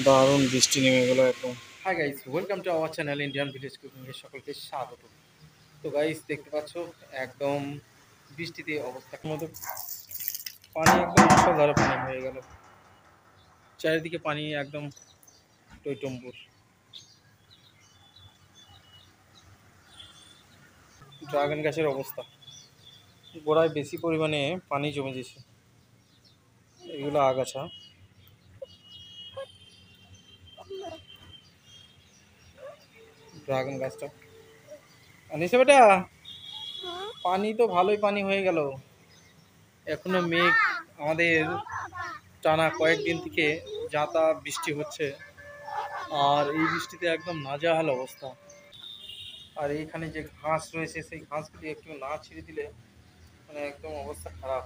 দারুণ বৃষ্টি নেমে গেল একদম। Hi guys, welcome to our channel Indian village cooking এর সকলকে স্বাগত। তো গাইস দেখতে পাচ্ছ একদম বৃষ্টিতে অবস্থার মধ্যে পানি একদম মুষলধারে পানি হয়ে গেল। চারিদিকে পানি একদম টইটম্বুর। ড্রাগন গাছের অবস্থা, গোড়ায় বেশি পরিমাণে পানি জমে গেছে। এগুলো আগাছা। ড্রাগন গাছটা আনিসে বেটা, পানি তো ভালোই পানি হয়ে গেল। এখনো মেঘ আমাদের টানা কয়েকদিন থেকে যাতা বৃষ্টি হচ্ছে, আর এই বৃষ্টিতে একদম নাজেহাল অবস্থা। আর এইখানে যে ঘাস রয়েছে সেই ঘাসগুলি একটু না ছিঁড়ে দিলে মানে একদম অবস্থা খারাপ।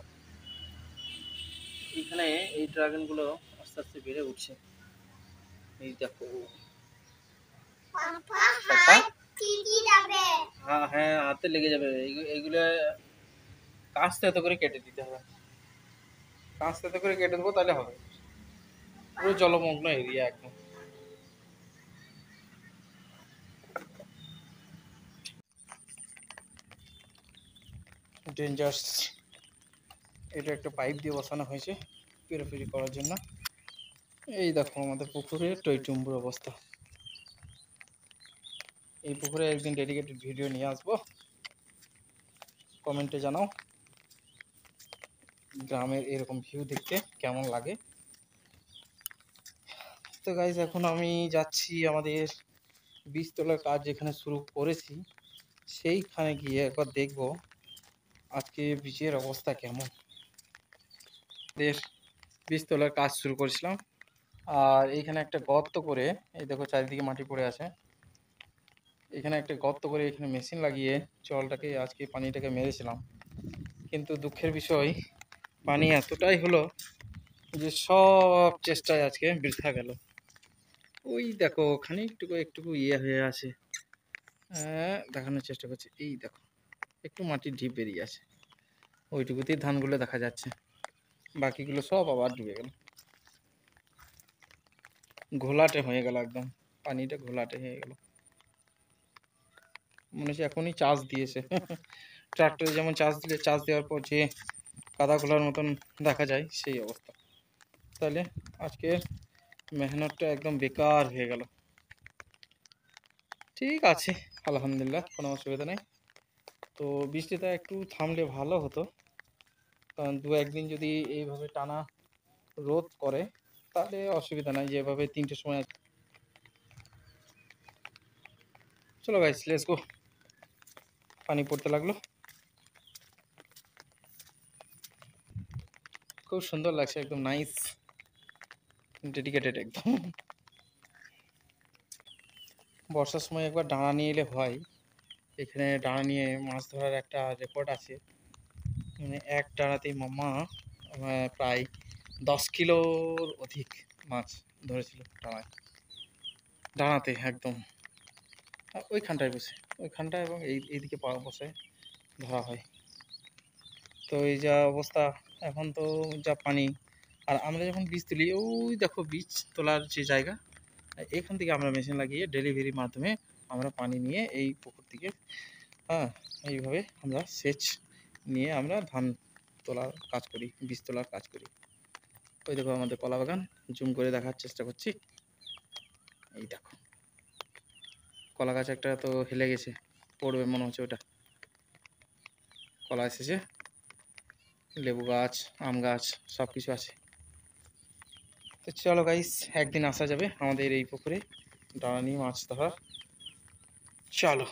এইখানে এই ড্রাগনগুলো আস্তে আস্তে বেড়ে উঠছে। এই দেখো, হ্যাঁ হ্যাঁ, হাতে লেগে যাবে। এইগুলো কাঁচতে এত করে কেটে দিতে হবে, কাঁচতে এত করে কেটে দেবো তাহলে হবে। পুরো জলমগ্ন এরিয়া একদম। ডেঞ্জার্স। এটা একটা পাইপ দিয়ে বসানো হয়েছে পেরাফেরি করার জন্য। এই দেখো আমাদের পুকুরে টইটুম্বুর অবস্থা। এই পুকুরে একদিন ডেডিকেটেড ভিডিও নিয়ে আসবো, কমেন্টে জানাও গ্রামের এরকম ভিউ দেখতে কেমন লাগে। তো গাইজ এখন আমি যাচ্ছি আমাদের বীজতলার কাজ যেখানে শুরু করেছি সেইখানে গিয়ে একবার দেখবো আজকে বীজের অবস্থা কেমন। বীজতলার কাজ শুরু করেছিলাম, আর এইখানে একটা গর্ত করে, এই দেখো চারিদিকে মাটি পড়ে আছে, এখানে একটা গর্ত করে এখানে মেশিন লাগিয়ে জলটাকে আজকে পানিটাকে মেরেছিলাম। কিন্তু দুঃখের বিষয় পানি এতটাই হলো যে সব চেষ্টায় আজকে বৃথা গেল। ওই দেখো ওখানে একটুকু একটুকু ইয়ে হয়ে আছে, দেখানোর চেষ্টা করছি। এই দেখো একটু মাটির ঢিপ বেরিয়ে আছে, ওইটুকুতেই ধানগুলো দেখা যাচ্ছে, বাকিগুলো সব আবার ডুবে গেল। ঘোলাটে হয়ে গেল একদম, পানিটা ঘোলাটে হয়ে গেল। মনে হচ্ছে এখনই চাষ দিয়েছে ট্রাক্টরে যেমন চাষ দিলে চাষ দেওয়ার পর যে কাদা ঘোলার মতন দেখা যায় সেই অবস্থা। তাহলে আজকের মেহনতটা একদম বেকার হয়ে গেল। ঠিক আছে, আলহামদুলিল্লাহ, কোনো অসুবিধা নেই। তো বৃষ্টিটা একটু থামলে ভালো হতো, কারণ দু একদিন যদি এইভাবে টানা রোদ করে তাহলে অসুবিধা নাই, যেভাবে 3টের সময়। চলো গাইস, লেটস গো। পানি পড়তে লাগলো, খুব সুন্দর লাগছে, একদম নাইস, ডেডিকেটেড একদম। বর্ষার সময় একবার ডাঙা নিয়ে এলে হয়। এখানে ডাঙা নিয়ে মাছ ধরার একটা রেকর্ড আছে, মানে এক ডাঙাতেই মামা প্রায় 10 কিলোর অধিক মাছ ধরেছিল ডাঙায়, ডাঙাতে একদম ওইখানটায় বসে, ওইখানটায় এবং এইদিকে পাওয়া বসে ধরা হয়। তো এই যা অবস্থা এখন, তো যা পানি। আর আমরা যখন বীজ তুলি, ওই দেখো বীজ তোলার যে জায়গা, এখান থেকে আমরা মেশিন লাগিয়ে ডেলিভারির মাধ্যমে আমরা পানি নিয়ে এই পুকুর থেকে, হ্যাঁ, এইভাবে আমরা সেচ নিয়ে আমরা ধান তোলার কাজ করি, বীজ তোলার কাজ করি। ওই দেখো আমাদের কলা বাগান, জুম করে দেখার চেষ্টা করছি। এই দেখো কলা গাছ একটা তো হেলে গেছে, পড়বে মনে হচ্ছে ওটা। কলা এসেছে, লেবু গাছ, আম গাছ, সব কিছু আছে। তো চলো গাইস, একদিন আসা যাবে আমাদের এই পুকুরে ডাঙা নিয়ে মাছ ধরার। চলো।